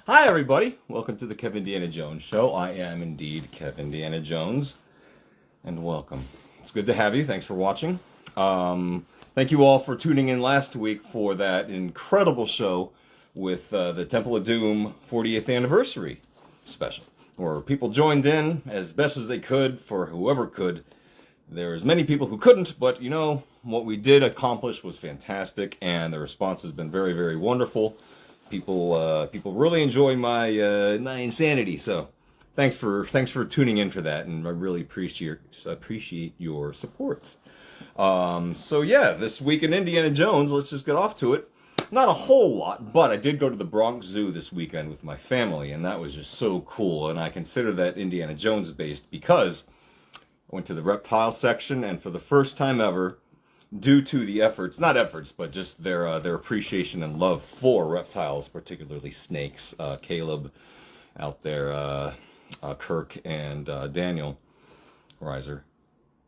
Hi, everybody. Welcome to the Kevindiana Jones Show. I am indeed Kevindiana Jones, and welcome. It's good to have you. Thanks for watching. Thank you all for tuning in last week for that incredible show with the Temple of Doom 40th anniversary special, where people joined in as best as they could for whoever could. There's many people who couldn't, but you know, what we did accomplish was fantastic, and the response has been very, very wonderful. People really enjoy my insanity. So, thanks for tuning in for that, and I really appreciate your support. So yeah, this week in Indiana Jones, let's just get off to it. Not a whole lot, but I did go to the Bronx Zoo this weekend with my family, and that was just so cool. And I consider that Indiana Jones based because I went to the reptile section, and for the first time ever, due to the efforts, not efforts, but just their appreciation and love for reptiles, particularly snakes, Caleb out there, Kirk and Daniel Reiser,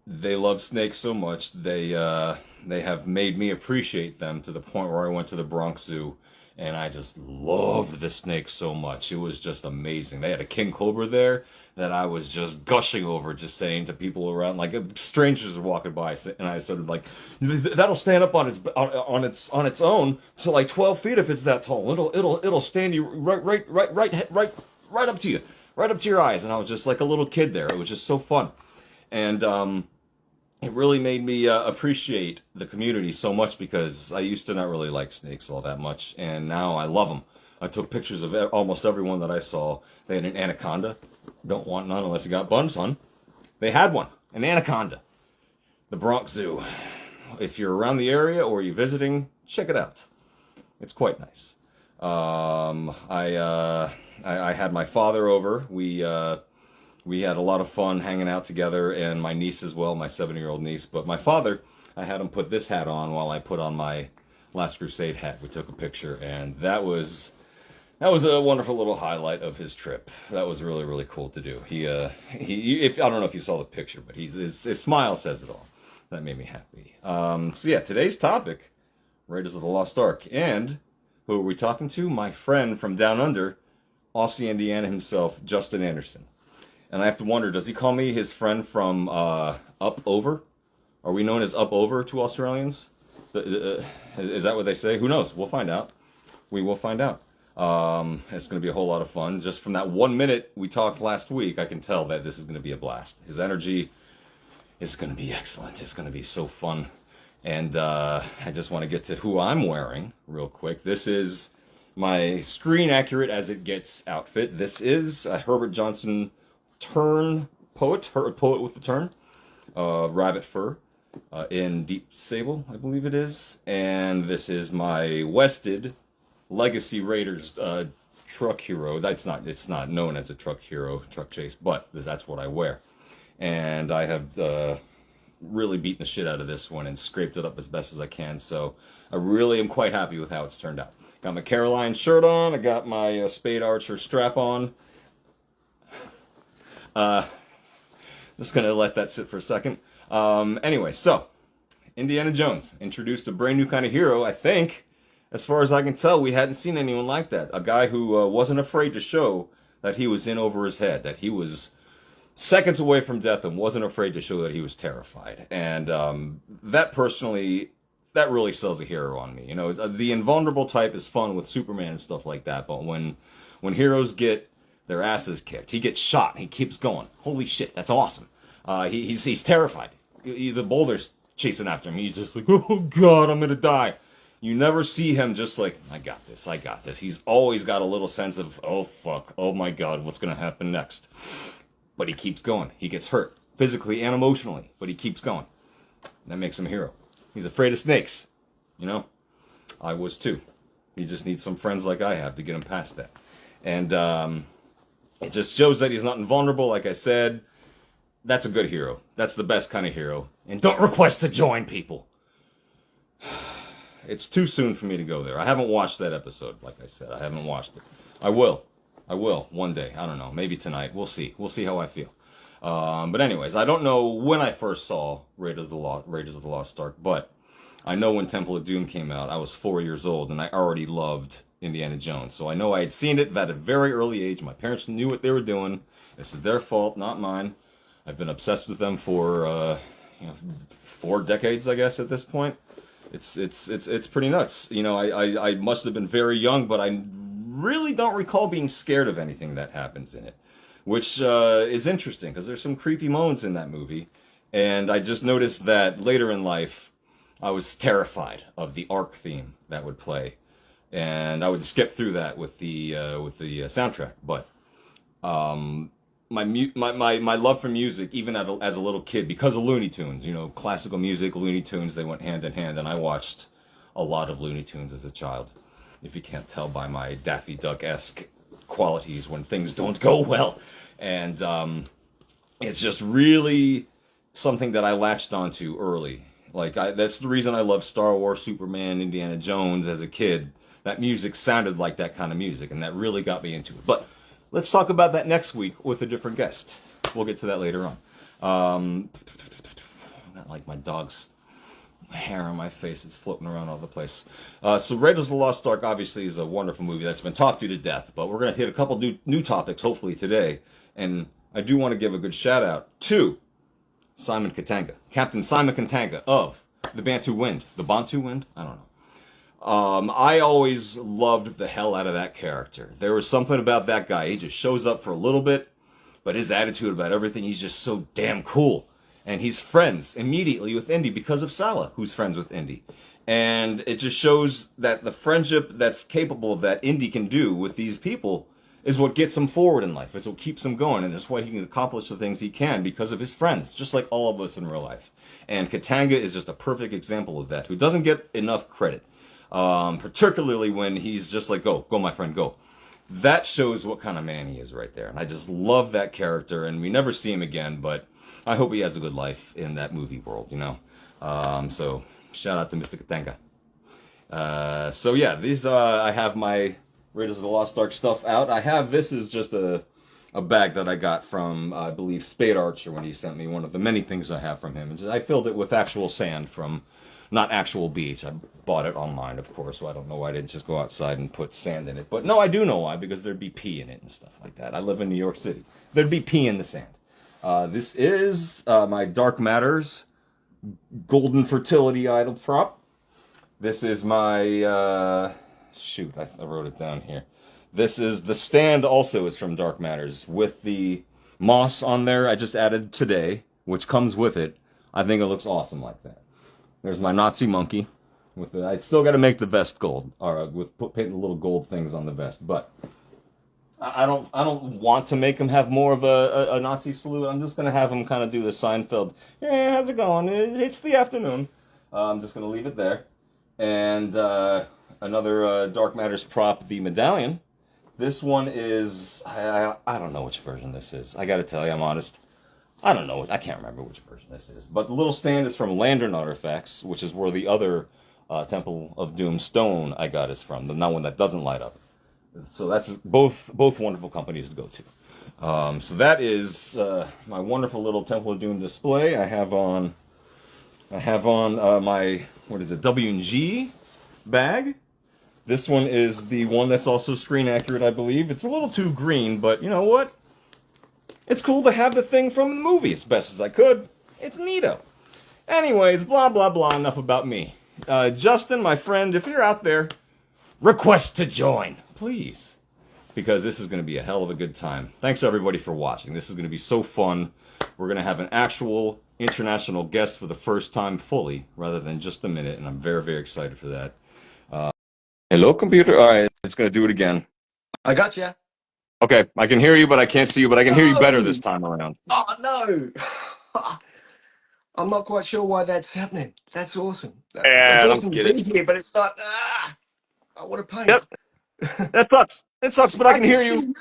they love snakes so much, they have made me appreciate them to the point where I went to the Bronx Zoo, and I just loved the snakes so much. It was just amazing. They had a king cobra there that I was just gushing over, just saying to people around, like strangers were walking by, and I sort of like, that'll stand up on its own, so like 12 feet if it's that tall. It'll stand you right up to you, right up to your eyes. And I was just like a little kid there. It was just so fun, and it really made me appreciate the community so much, because I used to not really like snakes all that much, and now I love them. I took pictures of almost everyone that I saw. They had an anaconda. Don't want none unless you got buns on. They had one, an anaconda. The Bronx Zoo. If you're around the area or you're visiting, check it out. It's quite nice. I had my father over. We had a lot of fun hanging out together, and my niece as well, my 7-year-old niece. But my father, I had him put this hat on while I put on my Last Crusade hat. We took a picture, and that was a wonderful little highlight of his trip. That was really, really cool to do. If I don't know if you saw the picture, but his smile says it all. That made me happy. So yeah, today's topic, Raiders of the Lost Ark. And who are we talking to? My friend from down under, Aussie Indiana himself, Justin Anderson. And I have to wonder, does he call me his friend from up over? Are we known as up over to Australians? Is that what they say? Who knows? We'll find out. We will find out. It's going to be a whole lot of fun. Just from that 1 minute we talked last week, I can tell that this is going to be a blast. His energy is going to be excellent. It's going to be so fun. And I just want to get to who I'm wearing real quick. This is my screen accurate as it gets outfit. This is Herbert Johnson Tern poet with the tern, rabbit fur, in deep sable, I believe it is. And this is my Wested Legacy Raiders truck hero. It's not known as a truck hero, truck chase, but that's what I wear. And I have really beaten the shit out of this one and scraped it up as best as I can. So I really am quite happy with how it's turned out. Got my Caroline shirt on. I got my Spade Archer strap on. Just gonna let that sit for a second. Anyway, so Indiana Jones introduced a brand new kind of hero. I think, as far as I can tell, we hadn't seen anyone like that. A guy who wasn't afraid to show that he was in over his head, that he was seconds away from death, and wasn't afraid to show that he was terrified. And that really sells a hero on me. You know, the invulnerable type is fun with Superman and stuff like that, but when heroes get their asses kicked, he gets shot, he keeps going. Holy shit, that's awesome. He's terrified. The boulder's chasing after him. He's just like, oh god, I'm gonna die. You never see him just like, I got this. He's always got a little sense of, oh fuck, oh my god, what's gonna happen next? But he keeps going. He gets hurt, physically and emotionally, but he keeps going. That makes him a hero. He's afraid of snakes, you know? I was too. He just needs some friends like I have to get him past that. And it just shows that he's not invulnerable, like I said. That's a good hero. That's the best kind of hero. And don't request to join, people. It's too soon for me to go there. I haven't watched that episode, like I said. I haven't watched it. I will one day. I don't know. Maybe tonight. We'll see. We'll see how I feel. But anyways, I don't know when I first saw Raiders of the Lost Ark, but I know when Temple of Doom came out, I was 4 years old, and I already loved Indiana Jones. So I know I had seen it at a very early age. My parents knew what they were doing. This is their fault, not mine. I've been obsessed with them for 4 decades, I guess, at this point. It's pretty nuts. I must have been very young, but I really don't recall being scared of anything that happens in it, which is interesting because there's some creepy moments in that movie. And I just noticed that later in life, I was terrified of the Ark theme that would play, and I would skip through that with the soundtrack. But my love for music, even as a little kid, because of Looney Tunes, classical music, Looney Tunes, they went hand in hand, and I watched a lot of Looney Tunes as a child. If you can't tell by my Daffy Duck-esque qualities when things don't go well, and it's just really something that I latched onto early. That's the reason I love Star Wars, Superman, Indiana Jones as a kid. That music sounded like that kind of music, and that really got me into it. But let's talk about that next week with a different guest. We'll get to that later on. Not like my dog's hair on my face. It's floating around all the place. So Raiders of the Lost Ark obviously is a wonderful movie that's been talked to death, but we're going to hit a couple new topics hopefully today. And I do want to give a good shout out to Simon Katanga, Captain Simon Katanga of the Bantu Wind. The Bantu Wind? I don't know. I always loved the hell out of that character. There was something about that guy. He just shows up for a little bit, but his attitude about everything, he's just so damn cool. And he's friends immediately with Indy because of Salah, who's friends with Indy. And it just shows that the friendship that's capable of that Indy can do with these people is what gets him forward in life. It's what keeps him going, and that's why he can accomplish the things he can because of his friends, just like all of us in real life. And Katanga is just a perfect example of that, who doesn't get enough credit, particularly when he's just like, go, my friend, go. That shows what kind of man he is right there, and I just love that character, and we never see him again, but I hope he has a good life in that movie world, So shout out to Mr. Katanga. So yeah, these I have my Raiders of the Lost Ark stuff out. This is just a bag that I got from, I believe, Spade Archer when he sent me one of the many things I have from him. And I filled it with actual sand from, not actual beach. I bought it online, of course, so I don't know why I didn't just go outside and put sand in it. But no, I do know why, because there'd be pee in it and stuff like that. I live in New York City. There'd be pee in the sand. This is my Dark Matters Golden Fertility Idol prop. This is my... Shoot, I wrote it down here. This is the stand also is from Dark Matters with the moss on there I just added today, which comes with it. I think it looks awesome like that. There's my Nazi monkey with it. I still got to make the vest gold, or with painting the little gold things on the vest, but I don't want to make him have more of a Nazi salute. I'm just gonna have him kind of do the Seinfeld. Hey, how's it going? It's the afternoon. I'm just gonna leave it there, and another Dark Matters prop, the medallion. This one is, I don't know which version this is. I gotta tell you, I'm honest. I don't know. I can't remember which version this is. But the little stand is from Lantern Artifacts, which is where the other Temple of Doom stone I got is from. The one that doesn't light up. So that's both wonderful companies to go to. So that is my wonderful little Temple of Doom display. I have on my, what is it, W&G bag. This one is the one that's also screen accurate, I believe. It's a little too green, but you know what? It's cool to have the thing from the movie as best as I could. It's neato. Anyways, blah, blah, blah, enough about me. Justin, my friend, if you're out there, request to join, please. Because this is going to be a hell of a good time. Thanks, everybody, for watching. This is going to be so fun. We're going to have an actual international guest for the first time fully, rather than just a minute, and I'm very, very excited for that. Hello, computer. All right, it's going to do it again. I got you. Okay, I can hear you, but I can't see you, but I can hear you better this time around. Oh, no. I'm not quite sure why that's happening. That's awesome. Yeah, I don't awesome get to be it. here, but it's not. What a pain. Yep, that sucks. It sucks, but I can hear you.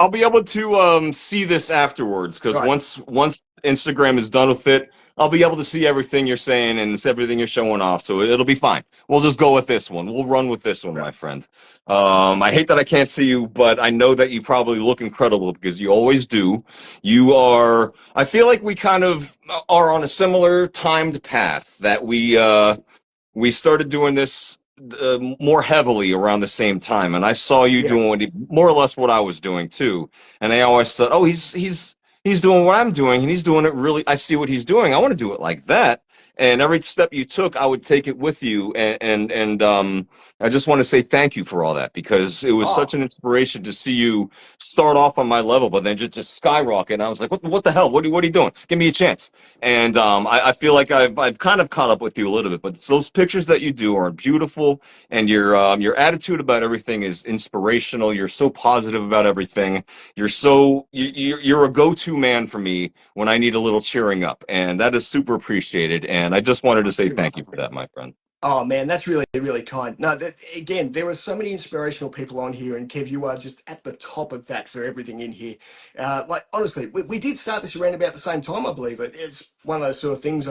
I'll be able to see this afterwards, because Right. once Instagram is done with it, I'll be able to see everything you're saying and everything you're showing off, so it'll be fine. We'll just go with this one. We'll run with this one, my friend. I hate that I can't see you, but I know that you probably look incredible, because you always do. You are, I feel like we kind of are on a similar timed path, that we started doing this more heavily around the same time, and I saw you Yeah. doing more or less what I was doing too. And I always thought, oh, he's doing what I'm doing, and he's doing it really. I see what he's doing. I want to do it like that. And every step you took, I would take it with you. And I just want to say thank you for all that because it was such Oh, an inspiration to see you start off on my level, but then just skyrocket. And I was like, what the hell? What are you doing? Give me a chance. And I feel like I've kind of caught up with you a little bit, but those pictures that you do are beautiful, and your attitude about everything is inspirational. You're so positive about everything. You're a go-to man for me when I need a little cheering up, and that is super appreciated. And I just wanted to say thank you for that, my friend. oh man, that's really, really kind. No, again, there are so many inspirational people on here, and Kev, you are just at the top of that for everything in here. Like, honestly, we did start this around about the same time, I believe. It's one of those sort of things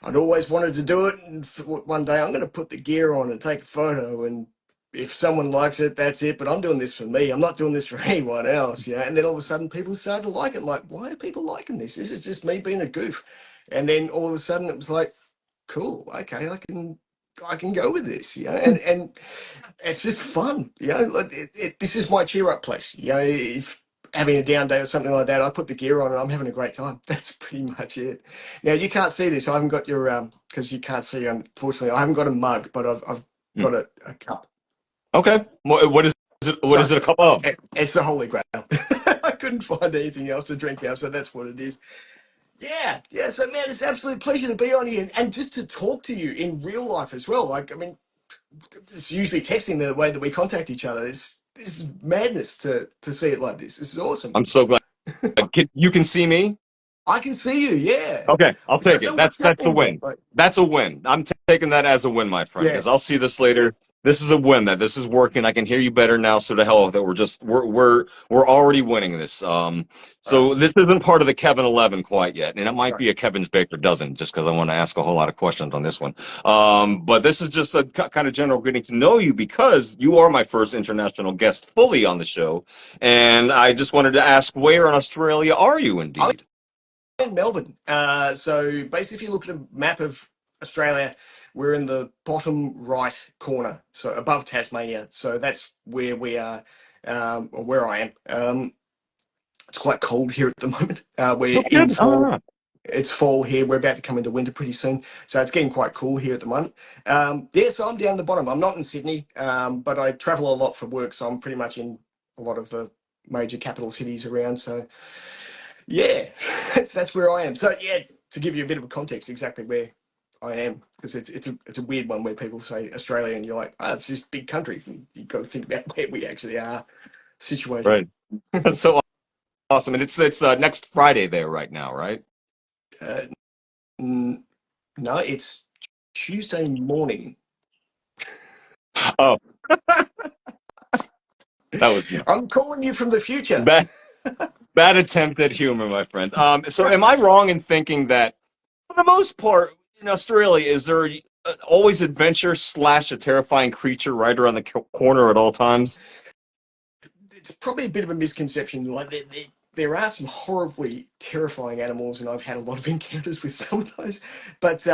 I'd always wanted to do it, and thought one day I'm going to put the gear on and take a photo, and if someone likes it, that's it. But I'm doing this for me. I'm not doing this for anyone else, you know. And then all of a sudden, people started to like it. Like, why are people liking this? This is just me being a goof. And then all of a sudden, it was like, cool, okay, I can go with this, you know, and it's just fun, you know. Like this is my cheer up place, you know. If having a down day or something like that, I put the gear on and I'm having a great time. That's pretty much it. Now you can't see this. I haven't got your because you can't see. Unfortunately, I haven't got a mug, but I've Mm. got a cup. Okay, what is it? What So is it a cup of? it's the Holy Grail. I couldn't find anything else to drink out, so that's what it is. Yeah, yeah. So man, it's an absolute pleasure to be on here and just to talk to you in real life as well. Like, I mean, it's usually texting the way that we contact each other. This is madness to see it like this. This is awesome. I'm so glad. You can see me. I can see you. Yeah, Okay, I'll I don't take it. know what's That's the happening there, win. but That's a win. I'm taking that as a win, my friend, yeah, because I'll see this later. This is a win. That this is working. I can hear you better now. So to hell with it. We're already winning this. all right. So this isn't part of the Kevin 11 quite yet, and it might Right. be a Kevin's Baker dozen, just because I want to ask a whole lot of questions on this one. But this is just a kind of general getting to know you because you are my first international guest fully on the show, and I just wanted to ask, where in Australia are you I'm indeed? in Melbourne. So basically, if you look at a map of Australia, we're in the bottom right corner, so above Tasmania. So that's where we are, or where I am. It's quite cold here at the moment. We're No in kidding. fall. It's fall here. We're about to come into winter pretty soon, so it's getting quite cool here at the moment. Yeah, so I'm down the bottom. I'm not in Sydney, but I travel a lot for work, so I'm pretty much in a lot of the major capital cities around. So yeah, that's where I am. So yeah, to give you a bit of a context, exactly where I am, because it's a weird one where people say Australia and you're like, oh, it's this big country. You've got to think about where we actually are situated. Right. That's so awesome. And it's next Friday there right now, right? Uh, n- no, it's Tuesday morning. Oh, that was I'm calling you from the future. bad bad attempt at humor, my friend. So am I wrong in thinking that for the most part in Australia, is there always adventure slash a terrifying creature right around the corner at all times? It's probably a bit of a misconception. Like there are some horribly terrifying animals, and I've had a lot of encounters with some of those. But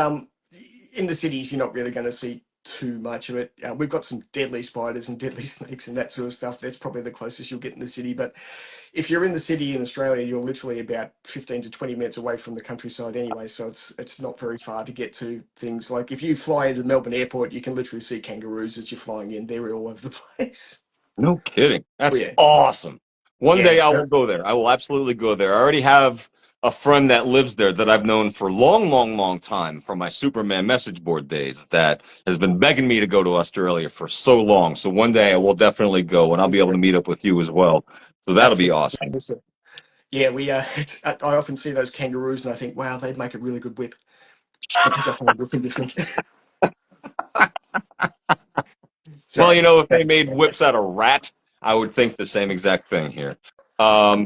in the cities, you're not really going to see too much of it. We've got some deadly spiders and deadly snakes and that sort of stuff. That's probably the closest you'll get in the city. But if you're in the city in Australia, you're literally about 15 to 20 minutes away from the countryside anyway. So it's not very far to get to things. Like if you fly into Melbourne Airport, you can literally see kangaroos as you're flying in. They're all over the place. No kidding. Oh That's yeah. awesome. One Yeah. day I will go there. I will absolutely go there. I already have a friend that lives there that I've known for long, long, long time from my Superman message board days that has been begging me to go to Australia for so long. So one day I will definitely go and I'll be able to meet up with you as well. So that'll be Absolutely. awesome. Yeah, we. I often see those kangaroos and I think, wow, they'd make a really good whip. But that's a horrible thing to think. Well, Sorry. if they made whips out of rat, I would think the same exact thing here.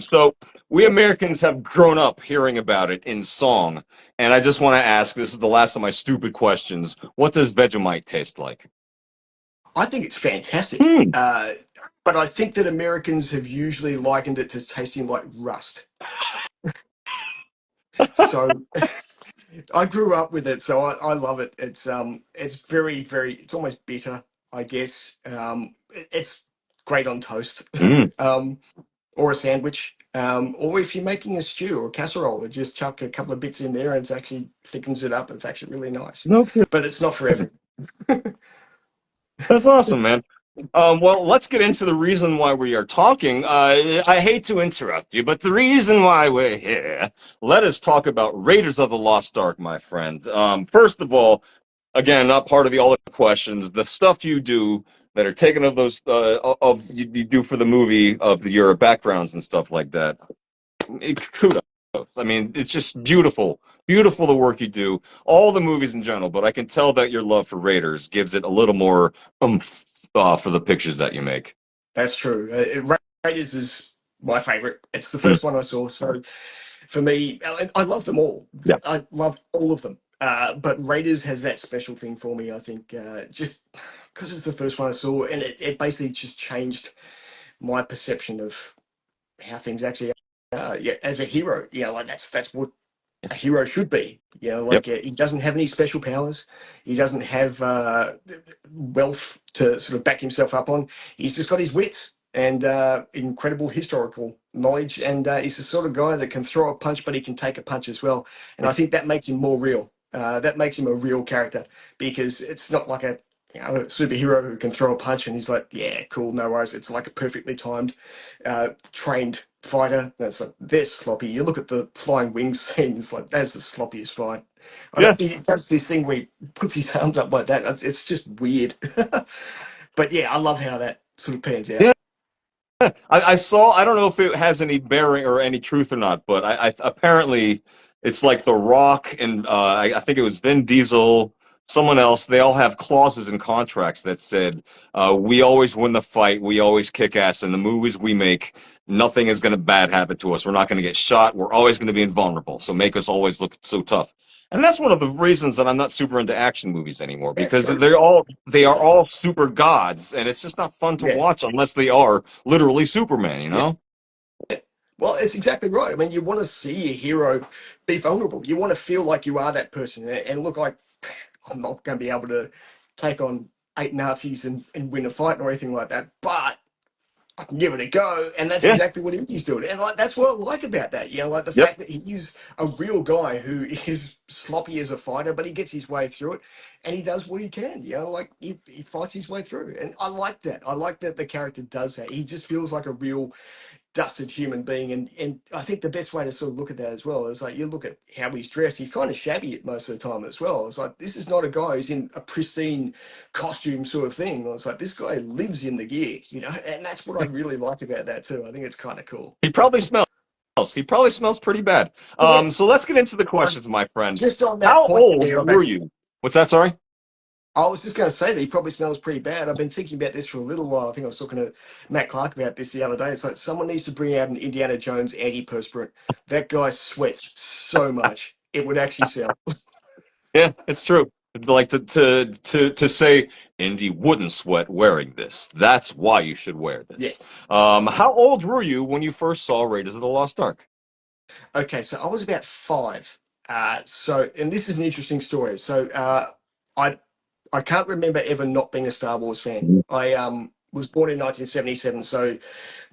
So we Americans have grown up hearing about it in song, and I just want to ask, this is the last of my stupid questions. What does Vegemite taste like? I think it's fantastic. Hmm. But I think that Americans have usually likened it to tasting like rust. So I grew up with it, so I love it. It's very, very, it's almost bitter, I guess. It's great on toast, Mm. um, or a sandwich, or if you're making a stew or a casserole, just chuck a couple of bits in there and it actually thickens it up. It's actually really nice, No kidding. but it's not for everyone. That's awesome, man. Well, let's get into the reason why we are talking. I hate to interrupt you, but the reason why we're here, let us talk about Raiders of the Lost Ark, my friend. First of all, again, not part of the all the questions, the stuff you do that are taken of those of you do for the movie of your backgrounds and stuff like that. Kudos. I mean, it's just beautiful, beautiful the work you do. All the movies in general, but I can tell that your love for Raiders gives it a little more for the pictures that you make. That's true. Raiders is my favorite. It's the Mm. first one I saw, so for me, I love them all. Yeah. I love all of them. But Raiders has that special thing for me, I think, just because it's the first one I saw, and it basically just changed my perception of how things actually are. Yeah, as a hero, like that's what a hero should be. Yep. Like he doesn't have any special powers. He doesn't have wealth to sort of back himself up on. He's just got his wits and incredible historical knowledge. And he's the sort of guy that can throw a punch, but he can take a punch as well. And I think that makes him more real. That makes him a real character because it's not like a superhero who can throw a punch and he's like, yeah, cool, no worries. It's like a perfectly timed, trained fighter. That's like they're sloppy. You look at the flying wings scene; it's like that's the sloppiest fight. Yeah. He does this thing where he puts his arms up like that. It's just weird. But yeah, I love how that sort of pans out. Yeah. I saw. I don't know if it has any bearing or any truth or not, but I apparently it's like The Rock and I think it was Vin Diesel, someone else. They all have clauses in contracts that said we always win the fight, we always kick ass in the movies we make. Nothing is going to bad happen to us. We're not going to get shot. We're always going to be invulnerable. So make us always look so tough. And that's one of the reasons that I'm not super into action movies anymore Yeah, because true. they are all super gods, and it's just not fun to Yeah. watch unless they are literally Superman, you Yeah. know? Well, it's exactly right. I mean, you want to see a hero be vulnerable. You want to feel like you are that person and look like I'm not going to be able to take on eight Nazis and win a fight or anything like that. But I can give it a go, and that's Yeah. exactly what he's doing. And like that's what I like about that. Like the Yep. fact that he's a real guy who is sloppy as a fighter, but he gets his way through it, and he does what he can. Like he fights his way through, and I like that. I like that the character does that. He just feels like a real dusted human being, and I think the best way to sort of look at that as well is like you look at how he's dressed. He's kind of shabby at most of the time as well. It's like this is not a guy who's in a pristine costume sort of thing. It's like this guy lives in the gear, and that's what I really like about that too. I think it's kind of cool. He probably smells. He probably smells pretty bad. Yeah, So let's get into the I'm questions, my friend. just on that How point old there. were you? What's that? Sorry. I was just going to say that he probably smells pretty bad. I've been thinking about this for a little while. I think I was talking to Matt Clark about this the other day. It's like someone needs to bring out an Indiana Jones antiperspirant. That guy sweats so much. It would actually sell. Yeah, it's true. Like to say Indy wouldn't sweat wearing this. That's why you should wear this. Yes. How old were you when you first saw Raiders of the Lost Ark? Okay, so I was about five. And this is an interesting story. So I I can't remember ever not being a Star Wars fan. I was born in 1977, so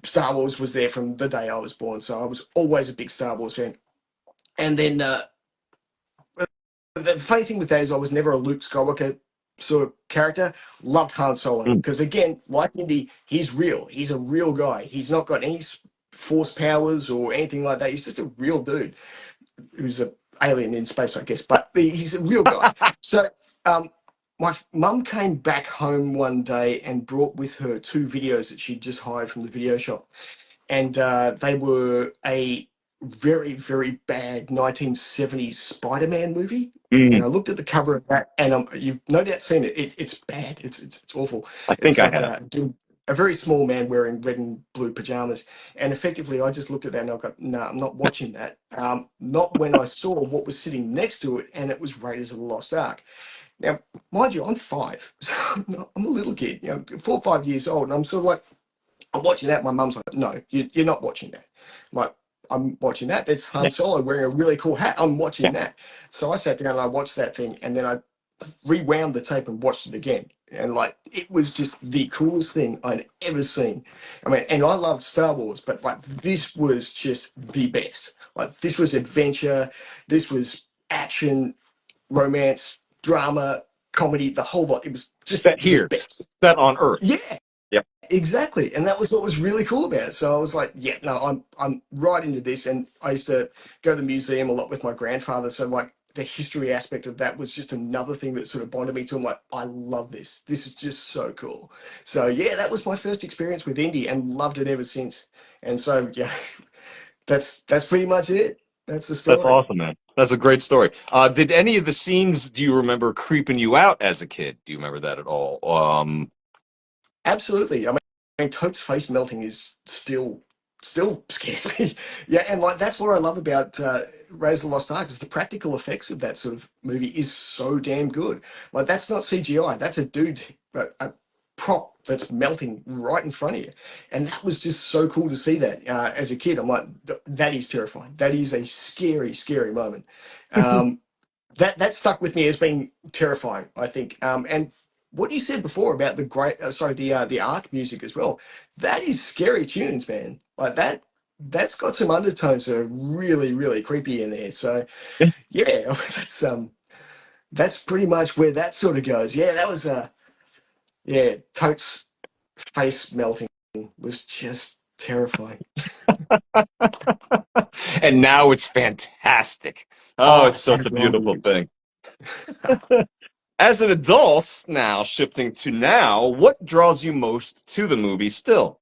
Star Wars was there from the day I was born. So I was always a big Star Wars fan. And then the funny thing with that is I was never a Luke Skywalker sort of character. Loved Han Solo Mm. because again, like Indy, he's real. He's a real guy. He's not got any force powers or anything like that. He's just a real dude who's an alien in space, I guess. But he's a real guy. So my mum came back home one day and brought with her two videos that she'd just hired from the video shop, and they were a very, very bad 1970s Spider-Man movie. And Mm, I looked at the cover of that, and you've no doubt seen it. It's bad. It's awful. I think It's I like have. a very small man wearing red and blue pajamas. And effectively, I just looked at that and I got, no, I'm not watching that. Not when I saw what was sitting next to it, and it was Raiders of the Lost Ark. Now, mind you, I'm five. So I'm a little kid, 4 or 5 years old, and I'm sort of like, I'm watching that. My mum's like, no, you're not watching that. I'm like, I'm watching that. There's Han Yeah. Solo wearing a really cool hat. I'm watching Yeah. that. So I sat down and I watched that thing, and then I rewound the tape and watched it again. And like, it was just the coolest thing I'd ever seen. I mean, and I loved Star Wars, but like, this was just the best. Like, this was adventure, this was action, romance, drama, comedy, the whole lot. It was just Set the here, best. set on Earth. Yeah, Yep. exactly. And that was what was really cool about it. So I was like, yeah, no, I'm right into this. And I used to go to the museum a lot with my grandfather. So like, the history aspect of that was just another thing that sort of bonded me to him. Like, I love this. This is just so cool. So yeah, that was my first experience with indie, and loved it ever since. And so yeah, that's pretty much it. That's the That's story. awesome, man. That's a great story. Did any of the scenes do you remember creeping you out as a kid? Do you remember that at all? Absolutely. I mean, Toad's face melting is still scares me. Yeah, and like, that's what I love about Raise the Lost Ark, is the practical effects of that sort of movie is so damn good. Like, that's not CGI. That's a dude, a prop that's melting right in front of you, and that was just so cool to see that as a kid. I'm like, that is terrifying. That is a scary, scary moment. Um, that stuck with me as being terrifying, I think. And what you said before about the great, the Ark music as well, that is scary tunes, man. Like that, that's got some undertones that are really, really creepy in there. So yeah, that's pretty much where that sort of goes. Yeah, that was yeah, Totes face melting was just terrifying. And now it's fantastic. Oh, Oh, it's such as a beautiful always. thing. As an adult, now shifting to now, what draws you most to the movie still?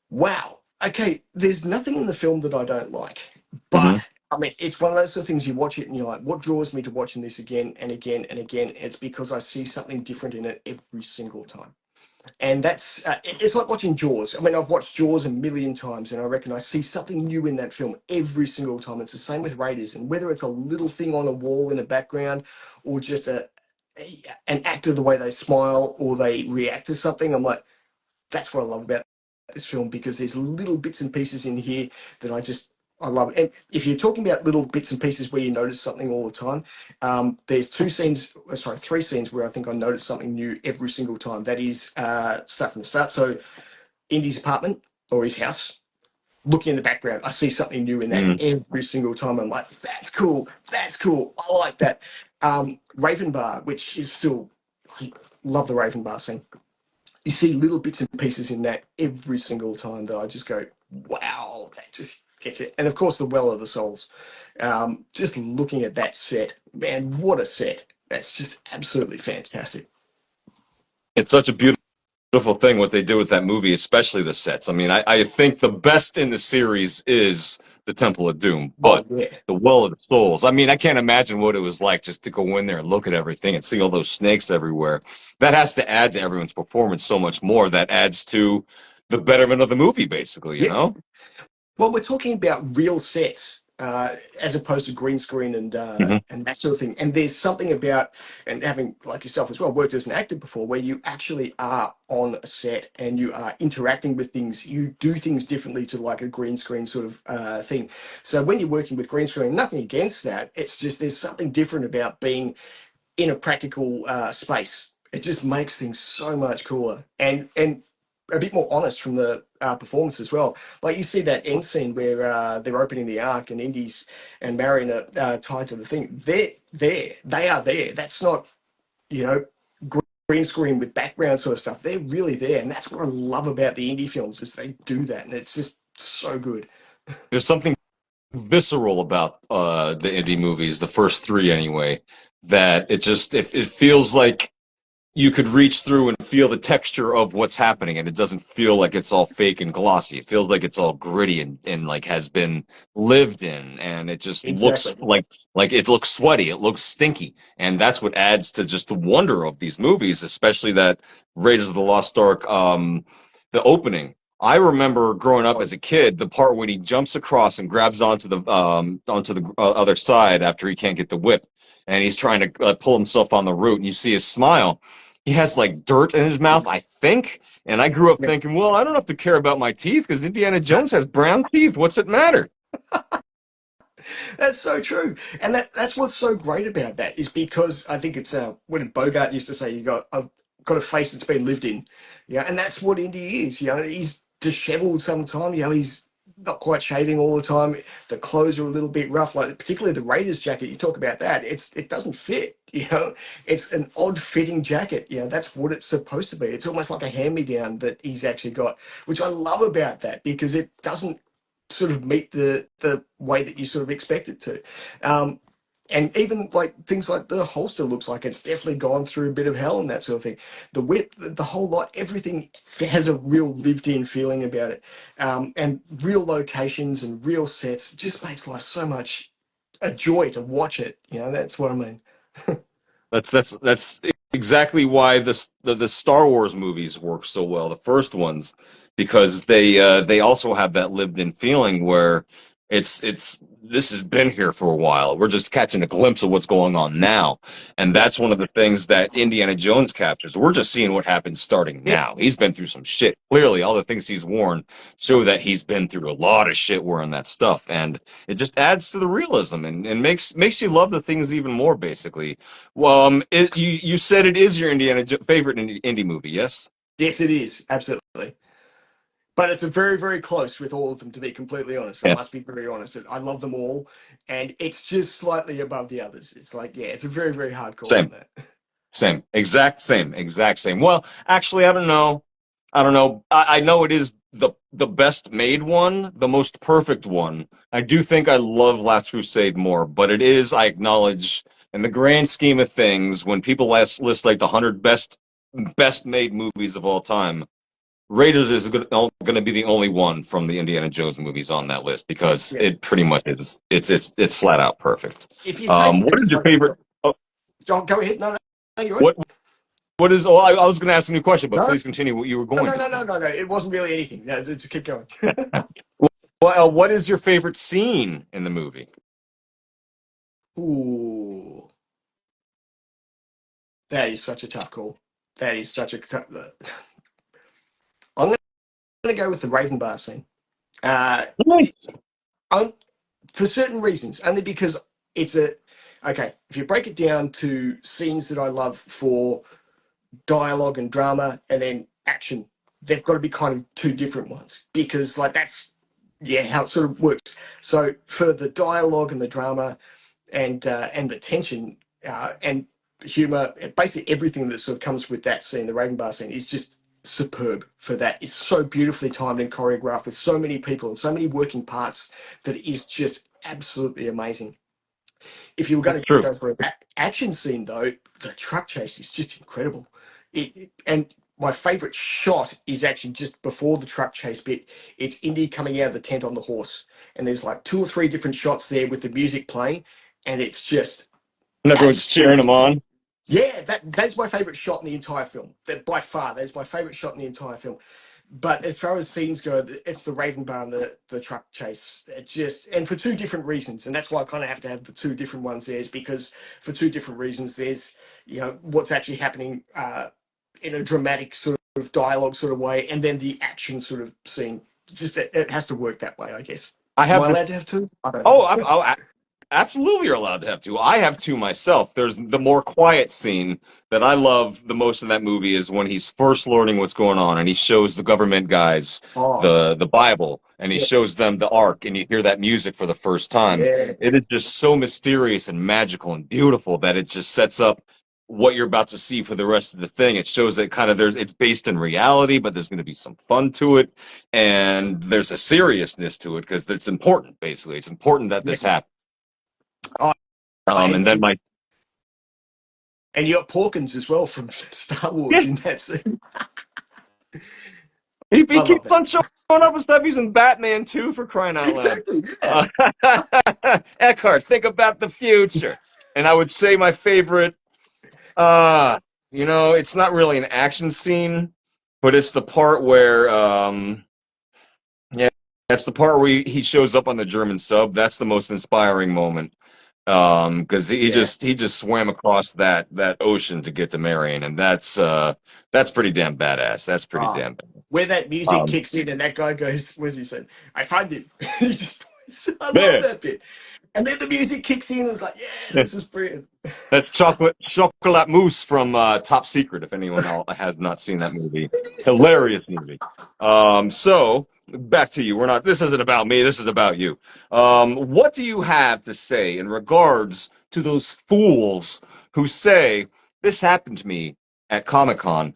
Wow. Okay, there's nothing in the film that I don't like, Hmm. but I mean, it's one of those sort of things you watch it and you're like, what draws me to watching this again and again and again? It's because I see something different in it every single time. And that's it's like watching Jaws. I mean, I've watched Jaws a million times, and I reckon I see something new in that film every single time. It's the same with Raiders, and whether it's a little thing on a wall in the background, or just an actor, the way they smile or they react to something, I'm like, that's what I love about this film, because there's little bits and pieces in here that I love. And if you're talking about little bits and pieces where you notice something all the time, there's three scenes where I think I notice something new every single time. That is start from the start. So Indy's apartment or his house. Looking in the background, I see something new in that Mm. every single time. I'm like, that's cool. That's cool. I like that. Raven Bar, which is still, I love the Raven Bar scene. You see little bits and pieces in that every single time that I just go, wow, that just gets it. And of course, the Well of the Souls. Just looking at that set, man, what a set. That's just absolutely fantastic. It's such a beautiful thing what they do with that movie, especially the sets. I mean, I think the best in the series is the Temple of Doom, Oh, but yeah. the Well of the Souls. I mean, I can't imagine what it was like just to go in there and look at everything and see all those snakes everywhere. That has to add to everyone's performance so much more. That adds to the betterment of the movie, basically, you Yeah. know? Well, we're talking about real sets as opposed to green screen Hmm. and that sort of thing. And there's something about, and having like yourself as well worked as an actor before, where you actually are on a set and you are interacting with things. You do things differently to like a green screen sort of thing. So when you're working with green screen, nothing against that. It's just there's something different about being in a practical space. It just makes things so much cooler and a bit more honest from the performance as well. Like you see that end scene where they're opening the ark and Indy's and Marion are tied to the thing. They're there. They are there. That's not, you know, green screen with background sort of stuff. They're really there, and that's what I love about the indie films is they do that, and it's just so good. There's something visceral about the indie movies, the first three anyway, that it feels like you could reach through and feel the texture of what's happening, and it doesn't feel like it's all fake and glossy. It feels like it's all gritty and like has been lived in, and it just looks Exactly. like it looks sweaty, it looks stinky, and that's what adds to just the wonder of these movies, especially that Raiders of the Lost Ark, the opening. I remember growing up Oh, as a kid, the part when he jumps across and grabs onto the other side after he can't get the whip, and he's trying to pull himself on the root, and you see his smile. he has like dirt in his mouth, I think. And I grew up Yeah. thinking, well, I don't have to care about my teeth because Indiana Jones has brown teeth. What's it matter? That's so true, and that's what's so great about that is because I think it's what did Bogart used to say? I've got a face that's been lived in, yeah, and that's what Indy is. You know, he's dishevelled sometimes. You know, he's not quite shaving all the time. The clothes are a little bit rough, like particularly the Raiders jacket. You talk about that; it doesn't fit. You know, it's an odd fitting jacket. You know, that's what it's supposed to be. It's almost like a hand me down that he's actually got, which I love about that because it doesn't sort of meet the way that you sort of expect it to. And even like things like the holster looks like it's definitely gone through a bit of hell and that sort of thing. The whip, the whole lot, everything has a real lived-in feeling about it, and real locations and real sets just makes life so much a joy to watch it. You know, that's what I mean. That's exactly why the Star Wars movies work so well, the first ones, because they also have that lived in feeling where it's this has been here for a while. We're just catching a glimpse of what's going on now. And Yeah, that's one of the things that Indiana Jones captures. We're just seeing what happens starting yeah, now. He's been through some shit. Clearly, all the things he's worn show that he's been through a lot of shit wearing that stuff. And it just adds to the realism and makes you love the things even more, basically. You said it is your favorite indie movie, yes? yes, it is absolutely. But it's a very, very close with all of them, to be completely honest. I Yeah. must be very honest. I love them all, and it's just slightly above the others. It's like, yeah, it's a very, very hard call on Same, that. exact same. Well, actually, I don't know. I don't know. I know it is the best made one, the most perfect one. I do think I love Last Crusade more, but it is, I acknowledge, in the grand scheme of things, when people list like the 100 best made movies of all time, Raiders is going to be the only one from the Indiana Jones movies on that list because Yeah. it pretty much is. It's flat out perfect. If you take What is things your like, favorite? Oh, John, go ahead. No, no, no, you're right. what what is? Oh, I was going to ask a new question, but No, please continue what you were no, going no, to no, say. no, no, no. It wasn't really anything. No, just keep going. Well, what is your favorite scene in the movie? Ooh, that is such a tough call. That is such a tough. I'm going to go with the Raven Bar scene. Uh, Nice. um, for certain reasons, only because it's a okay. If you break it down to scenes that I love for dialogue and drama, and then action, they've got to be kind of two different ones because, like, that's yeah how it sort of works. So for the dialogue and the drama and the tension and humor, basically everything that sort of comes with that scene, the Raven Bar scene, is just superb for that. It's so beautifully timed and choreographed with so many people and so many working parts that it is just absolutely amazing. If you were going That's to true. go for an action scene, though, the truck chase is just incredible. And my favorite shot is actually just before the truck chase bit. It's Indy coming out of the tent on the horse, and there's like two or three different shots there with the music playing, and it's just And everyone's cheering him absolutely on. yeah. That's my favorite shot in the entire film. That by far, that's my favorite shot in the entire film. But as far as scenes go, it's the Raven Bar and the truck chase. It just and for two different reasons, and that's why I kind of have to have the two different ones there. Is because for two different reasons, there's what's actually happening in a dramatic sort of dialogue sort of way, and then the action sort of scene. Just it has to work that way, I guess. I Am have I the allowed to have two? I don't Oh, know. absolutely, you're allowed to have two. I have two myself. There's the more quiet scene that I love the most in that movie is when he's first learning what's going on and he shows the government guys Oh, the Bible and he yes, shows them the Ark and you hear that music for the first time. yeah, It is just so mysterious and magical and beautiful that it just sets up what you're about to see for the rest of the thing. It shows that kind of it's based in reality, but there's going to be some fun to it and there's a seriousness to it because it's important. Basically, it's important that yeah. this happens. Oh, And then my and you got Porkins as well from Star Wars yes, in that scene. he I love keeps that. on showing up with stuff. He's in Batman too, for crying out loud. Exactly. Yeah. Uh, Eckhart, think about the future. And I would say my favorite, uh, it's not really an action scene, but it's the part where, yeah, that's the part where he shows up on the German sub. That's the most inspiring moment. Because he Yeah. just swam across that ocean to get to Marion, and that's pretty damn badass. That's pretty Ah, damn where badass. that music Um, kicks in and that guy goes, "What's he saying? I find it." He just I love man, that bit. And then the music kicks in and it's like, yeah, this is brilliant. that's chocolate mousse from Top Secret. If anyone has not seen that movie, It is so. hilarious movie. So back to you. We're not. This isn't about me. This is about you. What do you have to say in regards to those fools who say this happened to me at Comic Con?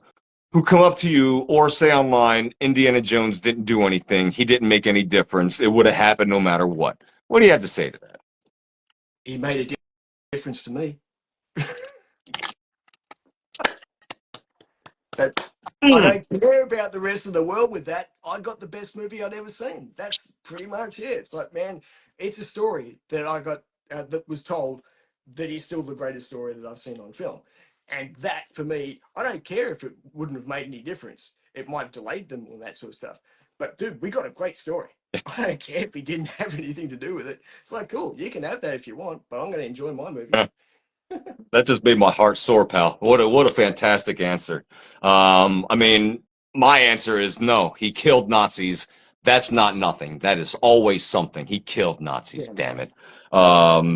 Who come up to you or say online, Indiana Jones didn't do anything. He didn't make any difference. It would have happened no matter what. What do you have to say to that? He made a difference to me. That's I Mm. don't care about the rest of the world with that. I got the best movie I'd ever seen. That's pretty much it. It's like, man, it's a story that I got that was told that is still the greatest story that I've seen on film. And that for me, I don't care if it wouldn't have made any difference. It might have delayed them and that sort of stuff. But dude, we got a great story. I don't care if he didn't have anything to do with it. It's like, cool, you can have that if you want, but I'm going to enjoy my movie. That just made my heart sore, pal. What a fantastic answer. I mean, my answer is no. He killed Nazis. That's not nothing. That is always something. He killed Nazis. Yeah, Damn man.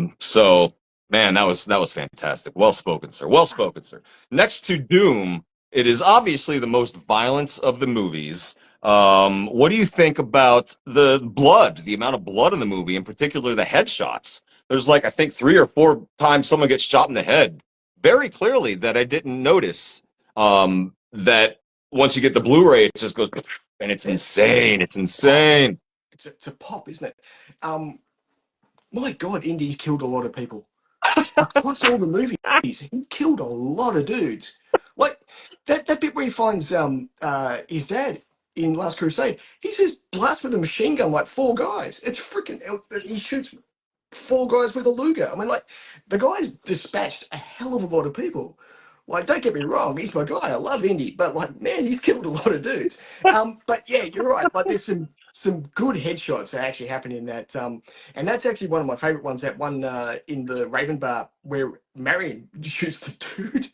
it. So man, that was fantastic. Well spoken, sir. Well spoken, sir. Next to Doom, it is obviously the most violent of the movies. What do you think about the blood, the amount of blood in the movie, in particular the headshots? There's like I think 3 or 4 times someone gets shot in the head very clearly that I didn't notice. That once you get the Blu-ray, it just goes and it's Yeah. insane. It's Oh, insane. it's a pop, isn't it? Um, my God, Indy's killed a lot of people. Across all the movies, he killed a lot of dudes. Like that bit where he finds his dad in Last Crusade, he says blast with a machine gun like 4 guys. It's freaking he shoots 4 guys with a Luger. I mean, like the guy's dispatched a hell of a lot of people. Like, don't get me wrong, he's my guy. I love Indy, but like, man, he's killed a lot of dudes. But yeah, you're right. Like, there's some good headshots that actually happen in that. And that's actually one of my favorite ones. That one in the Raven Bar where Marion shoots the dude,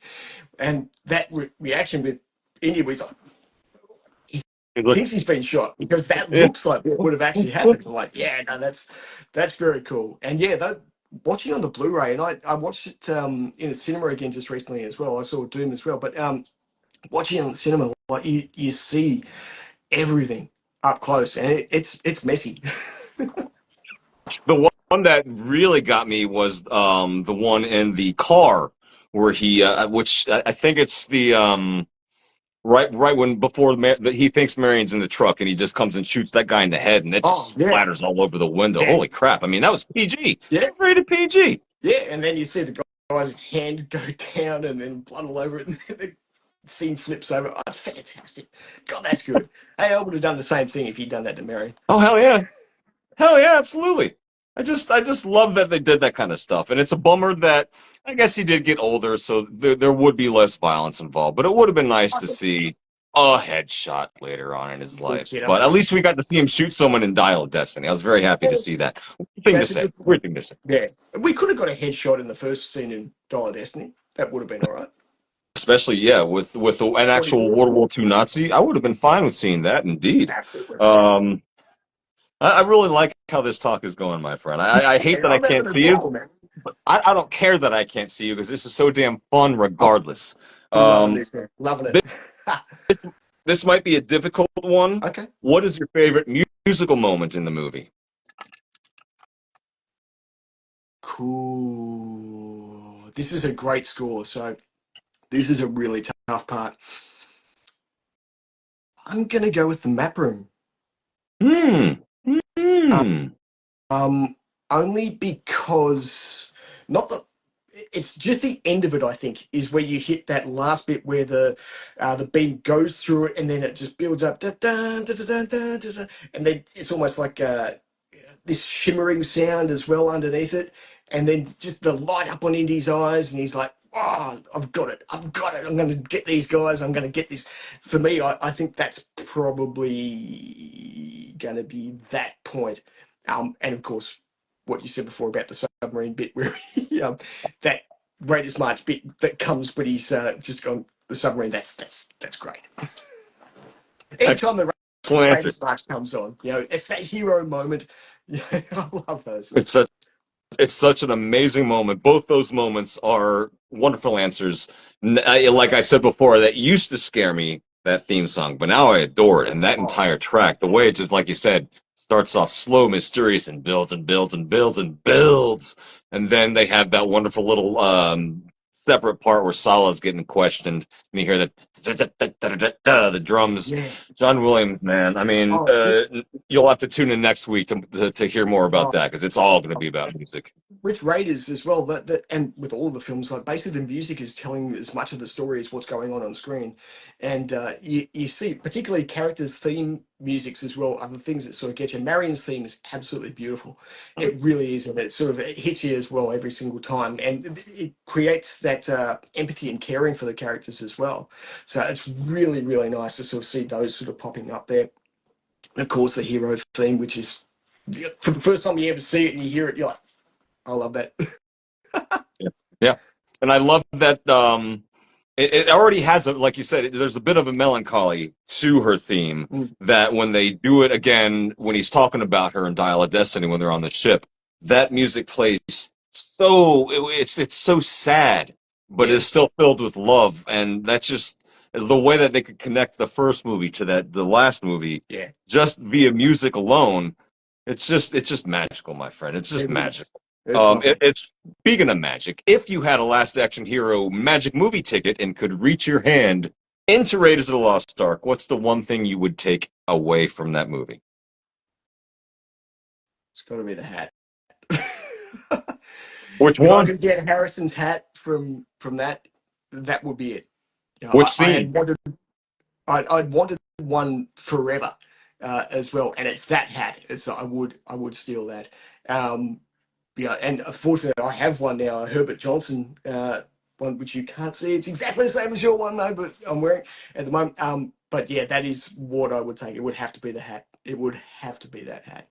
and that reaction with Indy was like, he It look- thinks he's been shot because that yeah. looks like what would have actually happened. I'm like, yeah, no, that's very cool. And yeah, that watching on the Blu-ray, and I watched it in a cinema again just recently as well. I saw Doom as well, but watching it in the cinema, like you see everything up close, and it's messy. The one that really got me was the one in the car where which I think it's the right when before he thinks Marion's in the truck and he just comes and shoots that guy in the head and it Oh just yeah, splatters all over the window. yeah, Holy crap! I mean that was PG. yeah, That's rated PG. yeah. And then you see the guy's hand go down and then blood all over it, and the thing flips over. Oh, it's fantastic. God, that's good. Hey, I would have done the same thing if you'd done that to Mary. Oh hell yeah! Hell yeah, absolutely. I just love that they did that kind of stuff, and it's a bummer that I guess he did get older, so there would be less violence involved. But it would have been nice to see a headshot later on in his life. Bullshit. I But at mean, least we got to see him shoot someone in Dial of Destiny. I was very happy to see that. Weird thing to that's a say. good point. Weird thing to say. Yeah, we could have got a headshot in the first scene in Dollar Destiny. That would have been all right. Especially yeah, with an actual 44. World War II Nazi, I would have been fine with seeing that. Indeed. Absolutely. Um, I really like how this talk is going, my friend. I hate Yeah, that I I'm having can't a see you. ball, man. I don't care that I can't see you because this is so damn fun regardless. I'm loving Um, this, man. Loving this, it. this might be a difficult one. Okay. What is your favorite musical moment in the movie? Cool. This is a great score. So this is a really tough part. I'm gonna go with the map room. Hmm. Uh, Hmm. Um, only because not the it's just the end of it, I think, is where you hit that last bit where the beam goes through it and then it just builds up da, da, da, da, da, da, da, da, and then it's almost like this shimmering sound as well underneath it, and then just the light up on Indy's eyes, and he's like, "Oh, I've got it! I've got it! I'm going to get these guys! I'm going to get this." For me, I think that's probably going to be that point, and of course, what you said before about the submarine bit, where that Raiders March bit that comes when he's just on the submarine. That's great. Anytime the Excellent answer. Raiders March comes on, it's that hero moment. Yeah, I love those. It's such an amazing moment. Both those moments are wonderful answers. Like I said before, that used to scare me, that theme song, but now I adore it. And that Oh, entire track, the way it just, like you said, starts off slow, mysterious, and builds and builds and builds and builds. And then they have that wonderful little separate part where Salah's getting questioned, and you hear the drums. yeah. John Williams, man. I mean, Oh, you'll have to tune in next week to hear more about oh, that, because it's all going to be about music. with Raiders as well, that and with all of the films, like basically the music is telling as much of the story as what's going on screen, and you see particularly characters' theme musics as well are the things that sort of get you. Marion's theme is absolutely beautiful, it really is, and it hits you as well every single time, and it creates that empathy and caring for the characters as well. So it's really really nice to sort of see those sort of popping up there. And of course, the hero theme, which is for the first time you ever see it and you hear it, you're like, I love that. Yeah. Yeah. And I love that it already has like you said, there's a bit of a melancholy to her theme Mm. that when they do it again, when he's talking about her in Dial of Destiny, when they're on the ship, that music plays it's so sad, but Yeah, it's still filled with love. And that's just the way that they could connect the first movie to the last movie, yeah, just via music alone. It's just magical, my friend. It's just it magic. is. It's lovely. It's speaking of magic. If you had a Last Action Hero magic movie ticket and could reach your hand into Raiders of the Lost Ark, what's the one thing you would take away from that movie? It's got to be the hat. Which If I one? could get Harrison's hat from that, that would be it. Which I had scene? wanted, I'd wanted one forever as well, and it's that hat. I would steal that. Um, and unfortunately, I have one now, a Herbert Johnson one, which you can't see. It's exactly the same as your one, though, but I'm wearing at the moment. But yeah, that is what I would take. It would have to be the hat. It would have to be that hat,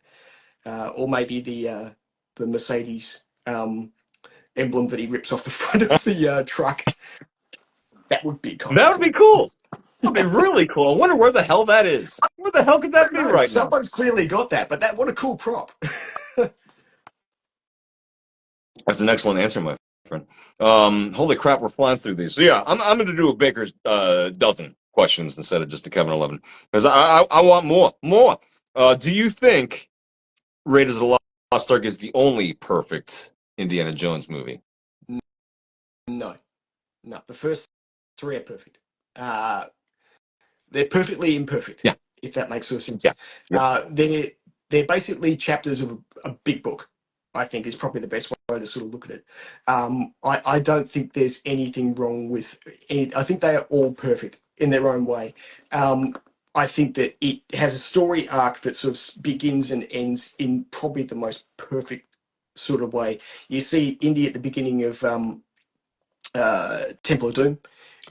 or maybe the Mercedes emblem that he rips off the front of the truck. That would be kind That of would be cool. cool. That would be really cool. I wonder where the hell that is. Where the hell could I that don't be know. right now? Someone's clearly got that, but what a cool prop. That's an excellent answer, my friend. Holy crap, we're flying through these. So yeah, I'm going to do a Baker's dozen questions instead of just a Kevin 11 because I want more. Do you think Raiders of the Lost Ark is the only perfect Indiana Jones movie? No, no. The first three are perfect. Uh, they're perfectly imperfect, Yeah, if that makes any yeah, sense. yeah. They're basically chapters of a big book. I think is probably the best way to sort of look at it. I don't think there's anything wrong with any. I think they are all perfect in their own way. I think that it has a story arc that sort of begins and ends in probably the most perfect sort of way. You see Indy at the beginning of Temple of Doom,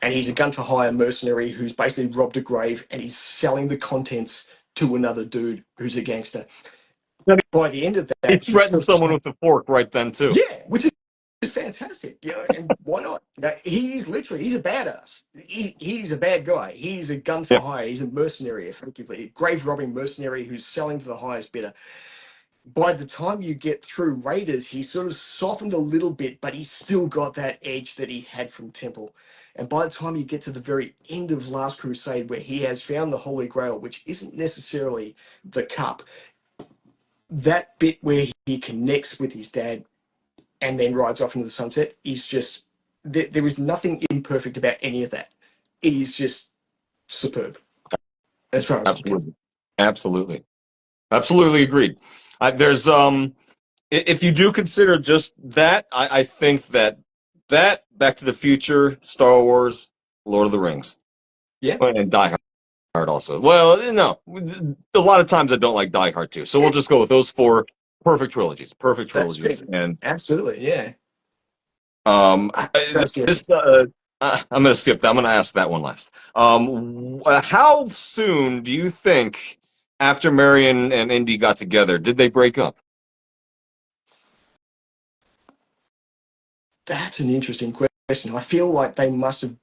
and he's a gun for hire mercenary who's basically robbed a grave and he's selling the contents to another dude who's a gangster. By the end of He that, he's threatened sort of someone with a fork right then too. yeah, which is fantastic. And why not? He's a badass. He's a bad guy. He's a gun for Yeah. hire. He's a mercenary, effectively, a grave robbing mercenary who's selling to the highest bidder. By the time you get through Raiders, he sort of softened a little bit, but he's still got that edge that he had from Temple. And by the time you get to the very end of Last Crusade, where he has found the Holy Grail, which isn't necessarily the cup, that bit where he connects with his dad and then rides off into the sunset is just, there is nothing imperfect about any of that. It is just superb, as far as I'm concerned. Absolutely, absolutely, absolutely agreed. There's if you do consider just that, I think that Back to the Future, Star Wars, Lord of the Rings, Yeah. and Die Hard also. Well, no, a lot of times I don't like Die Hard too. So we'll just go with those four perfect trilogies. Perfect That's fair. trilogies. And Absolutely, yeah. um, That's good. this I'm going to skip that. I'm going to ask that one last. How soon do you think after Marion and Indy got together did they break up? That's an interesting question. I feel like they must have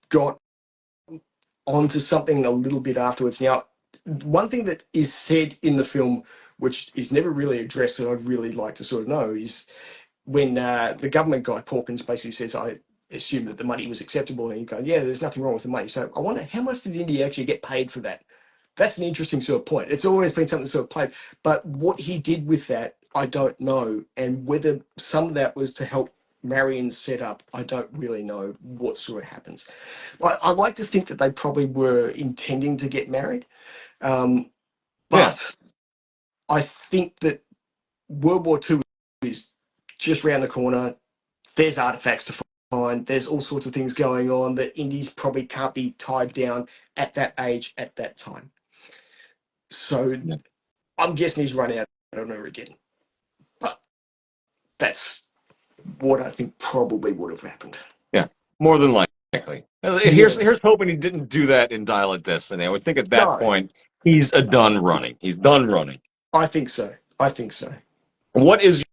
got onto something a little bit afterwards. Now, one thing that is said in the film, which is never really addressed, that I'd really like to sort of know, is when the government guy Porkins basically says, "I assume that the money was acceptable," and you go, "Yeah, there's nothing wrong with the money." So I wonder how much did India actually get paid for that? That's an interesting sort of point. It's always been something sort of played, but what he did with that, I don't know, and whether some of that was to help Marion's set up, I don't really know what sort of happens. I like to think that they probably were intending to get married, um, Yeah. but I think that World War II is just round the corner. There's artifacts to find. There's all sorts of things going on that Indies probably can't be tied down at that age at that time. So Yeah. I'm guessing he's run out on her again. But that's what I think probably would have happened. Yeah. More than likely. Here's Yeah. here's hoping he didn't do that in Dial of Destiny. I would think at that No, point he's done running. He's done running. I think so. I think so. What is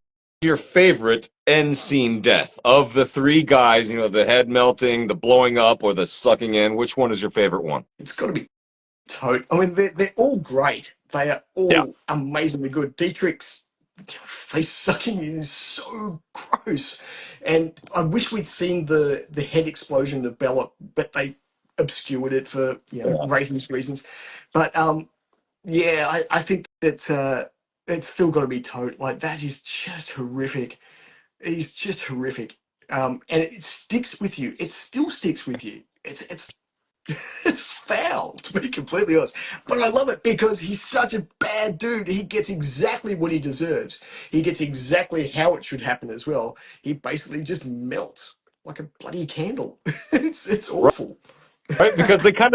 your favorite end scene death of the three guys? You know, the head melting, the blowing up, or the sucking in. Which one is your favorite one? It's got to be I mean, they're all great. They are Yeah. all amazingly good. Dietrich's face sucking is so gross, and I wish we'd seen the head explosion of Bella, but they obscured it for Yeah. ratings reasons. But yeah, I think that it's still got to be Toad. Like that is just horrific. He's just horrific, and it sticks with you. It still sticks with you. It's it's foul, to be completely honest. But I love it because he's such a bad dude. He gets exactly what he deserves. He gets exactly how it should happen as well. He basically just melts like a bloody candle. It's awful. Right, because they kind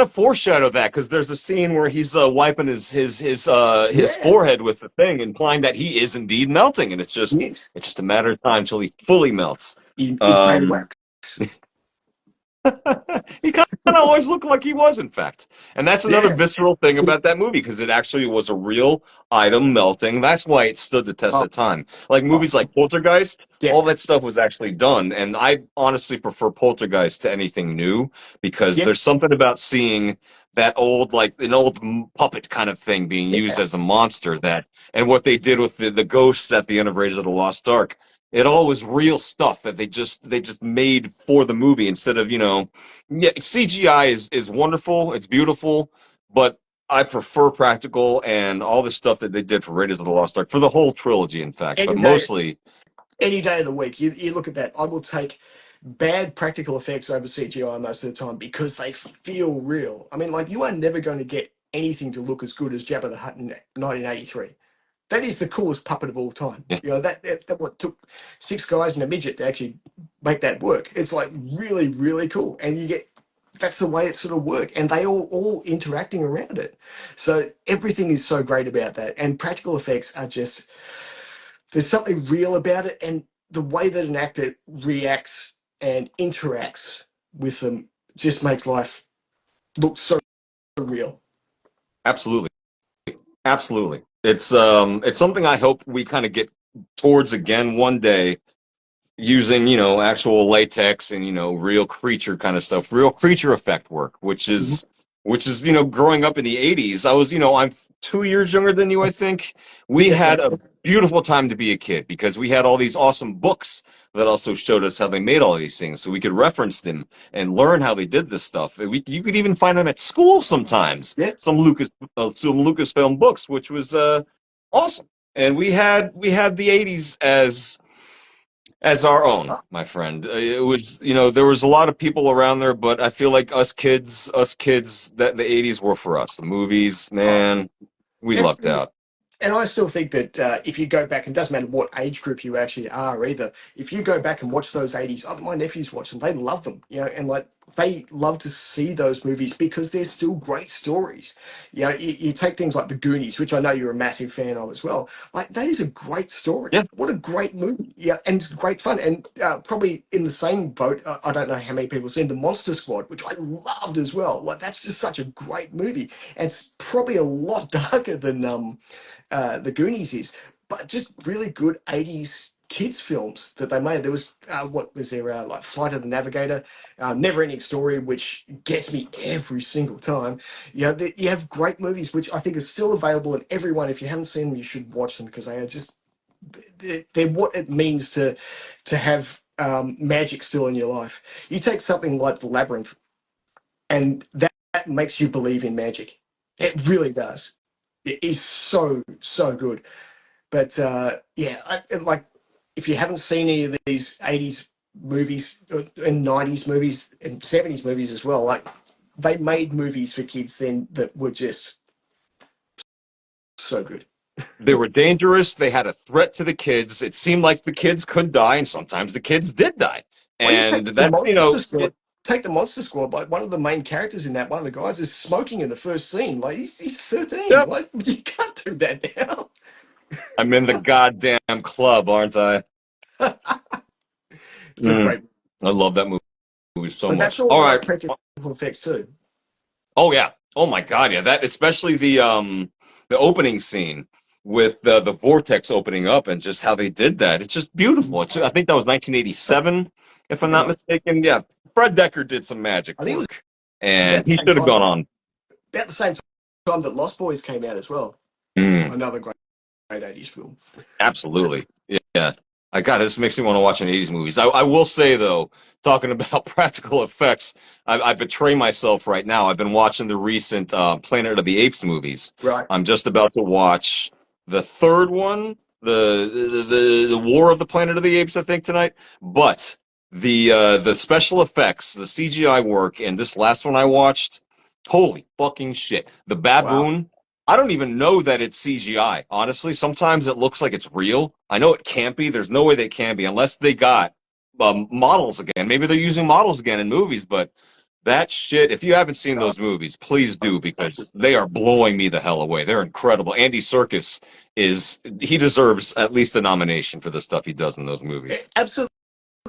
of foreshadow that because there's a scene where he's wiping his Yeah, forehead with the thing, implying that he is indeed melting, and yes. it's just a matter of time till he fully melts. He's made of Um, wax. he kind of always looked like he was, in fact. And that's another Yeah. visceral thing about that movie, because it actually was a real item melting. That's why it stood the test Oh, of time. Like movies awesome. like Poltergeist, Yeah. all that stuff was actually done. And I honestly prefer Poltergeist to anything new, because Yep. there's something about seeing that old, like an old puppet kind of thing being used Yeah. as a monster, and what they did with the ghosts at the end of Raiders of the Lost Ark. It all was real stuff that they just made for the movie instead of, yeah, CGI is wonderful, it's beautiful, but I prefer practical and all the stuff that they did for Raiders of the Lost Ark, for the whole trilogy, in fact, but Any day, mostly, any day of the week. You look at that. I will take bad practical effects over CGI most of the time because they feel real. I mean, like you are never going to get anything to look as good as Jabba the Hutt in 1983. That is the coolest puppet of all time. yeah, That what took six guys and a midget to actually make that work. It's like really, really cool, and you get that's the way it sort of work, and they all interacting around it. So everything is so great about that, and practical effects are just there's something real about it, and the way that an actor reacts and interacts with them just makes life look so real. absolutely, absolutely. It's something I hope we kind of get towards again one day, using actual latex and real creature kind of stuff, real creature effect work, Mhm. which is growing up in the 80s. I'm 2 years younger than you, I think. We Yes, had mate. a beautiful time to be a kid because we had all these awesome books that also showed us how they made all these things, so we could reference them and learn how they did this stuff. You could even find them at school sometimes, Yeah. some Lucasfilm books, which was awesome. And we had the 80s as our own, my friend. It was, there was a lot of people around there, but I feel like us kids, that the 80s were for us. The movies, man, we lucked out. And I still think that if you go back, and it doesn't matter what age group you actually are either, if you go back and watch those 80s, my nephews watch them, they love them, and like they love to see those movies because they're still great stories. You take things like The Goonies, which I know you're a massive fan of as well. Like that is a great story. Yeah, What a great movie. Yeah, and it's great fun. And probably in the same boat, I don't know how many people have seen The Monster Squad, which I loved as well. Like that's just such a great movie. And it's probably a lot darker than the Goonies is, but just really good 80s kids films that they made. There was what was there like Flight of the Navigator, Never Ending Story, which gets me every single time. You have great movies which I think are still available, and everyone, if you haven't seen them, you should watch them, because they are just they're what it means to have magic still in your life. You take something like The Labyrinth, and that makes you believe in magic. It really does. It is so good. But yeah, like, if you haven't seen any of these 80s movies and 90s movies and 70s movies as well, like, they made movies for kids then that were just so good. They were dangerous. They had a threat to the kids. It seemed like the kids could die, and sometimes the kids did die. Well, you And take the that's, Monster Squad. Take the Monster Squad. Like, one of the main characters in that, one of the guys, is smoking in the first scene. Like, he's 13. yep, Like, you can't do that now. I'm in the goddamn club, aren't I? It's a great. I love that movie so But that's much. all All like right. practical effects too. Oh yeah. Oh my God, yeah. That, especially the opening scene with the vortex opening up and just how they did that. It's just beautiful. I think that was 1987, if I'm not Yeah. mistaken. Yeah. Fred Decker did some magic I think it was work, and about the he same should have time. gone on. About the same time that Lost Boys came out as well. Mm. Another great 80s film. Absolutely. Yeah. I got this makes me want to watch an 80s movies. I will say though, talking about practical effects, I betray myself right now. I've been watching the recent Planet of the Apes movies. Right. I'm just about to watch the third one, the War of the Planet of the Apes, I think tonight. But the special effects, the CGI work, and this last one I watched, holy fucking shit. The Wow. baboon, I don't even know that it's CGI. Honestly, sometimes it looks like it's real. I know it can't be. There's no way they can be unless they got models again. Maybe they're using models again in movies, but that shit, if you haven't seen No. those movies, please do, because they are blowing me the hell away. They're incredible. Andy Serkis he deserves at least a nomination for the stuff he does in those movies. Absolutely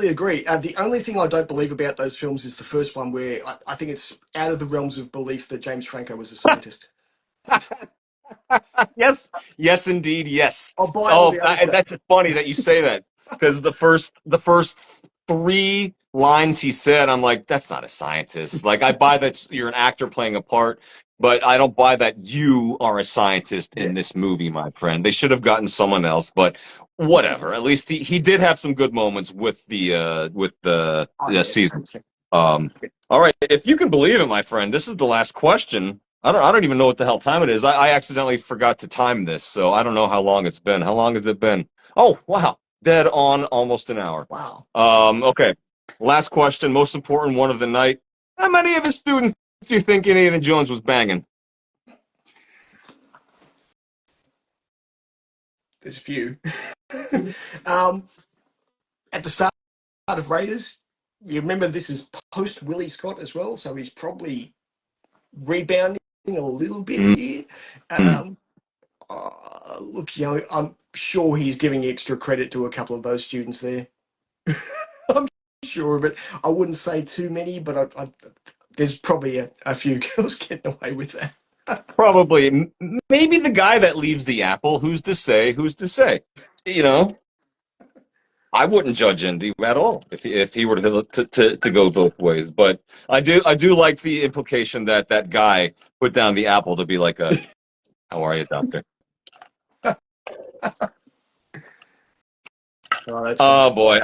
agree. The only thing I don't believe about those films is the first one, where I think it's out of the realms of belief that James Franco was a scientist. Yes, yes, indeed, yes. I'll buy all Oh, the other stuff. that's just funny that you say that, because the first three lines he said, I'm like, that's not a scientist. Like, I buy that you're an actor playing a part, but I don't buy that you are a scientist Yeah. in this movie, my friend. They should have gotten someone else, but whatever. At least he did have some good moments with Oh, the yeah. season. All right, if you can believe it, my friend, this is the last question. I don't even know what the hell time it is. I accidentally forgot to time this, so I don't know how long it's been. How long has it been? Oh, wow. Dead on almost an hour. Wow. Okay. Last question, most important one of the night. How many of his students do you think Indiana Jones was banging? There's a few. At the start of Raiders, you remember this is post Willie Scott as well, so he's probably rebounding a little bit here. Mm. Look, I'm sure he's giving extra credit to a couple of those students there. I'm sure of it. I wouldn't say too many, but there's probably a few girls getting away with that. Probably. Maybe the guy that leaves the apple. Who's to say? Who's to say? You know, I wouldn't judge Indy at all if he were to go both ways. But I do like the implication that that guy put down the apple to be like a, how are you, doctor? Oh, that's Oh funny. boy,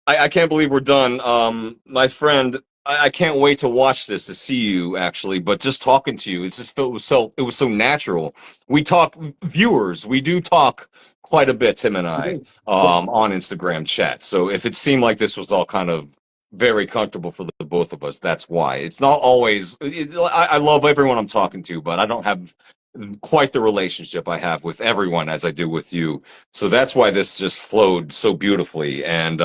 I can't believe we're done. My friend, I can't wait to watch this, to see you actually. But just talking to you, it's just it was so natural. We talk, viewers, we do talk quite a bit, Tim and I, Yeah. on Instagram chat. So if it seemed like this was all kind of very comfortable for the both of us, that's why. It's not always. I love everyone I'm talking to, but I don't have quite the relationship I have with everyone as I do with you. So that's why this just flowed so beautifully. And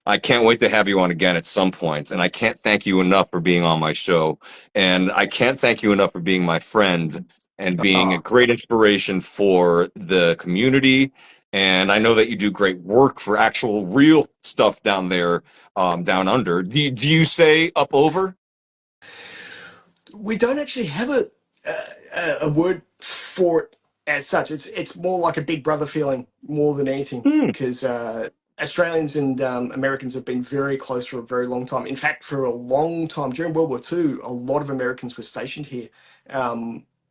I can't wait to have you on again at some point. And I can't thank you enough for being on my show. And I can't thank you enough for being my friend and being a Oh, great inspiration for the community. And I know that you do great work for actual real stuff down there, down under. Do you say up over? we don't actually have a word for it as such. It's more like a big brother feeling more than anything, Hmm. because Australians and Americans have been very close for a very long time. In fact, for a long time during World War II, a lot of Americans were stationed here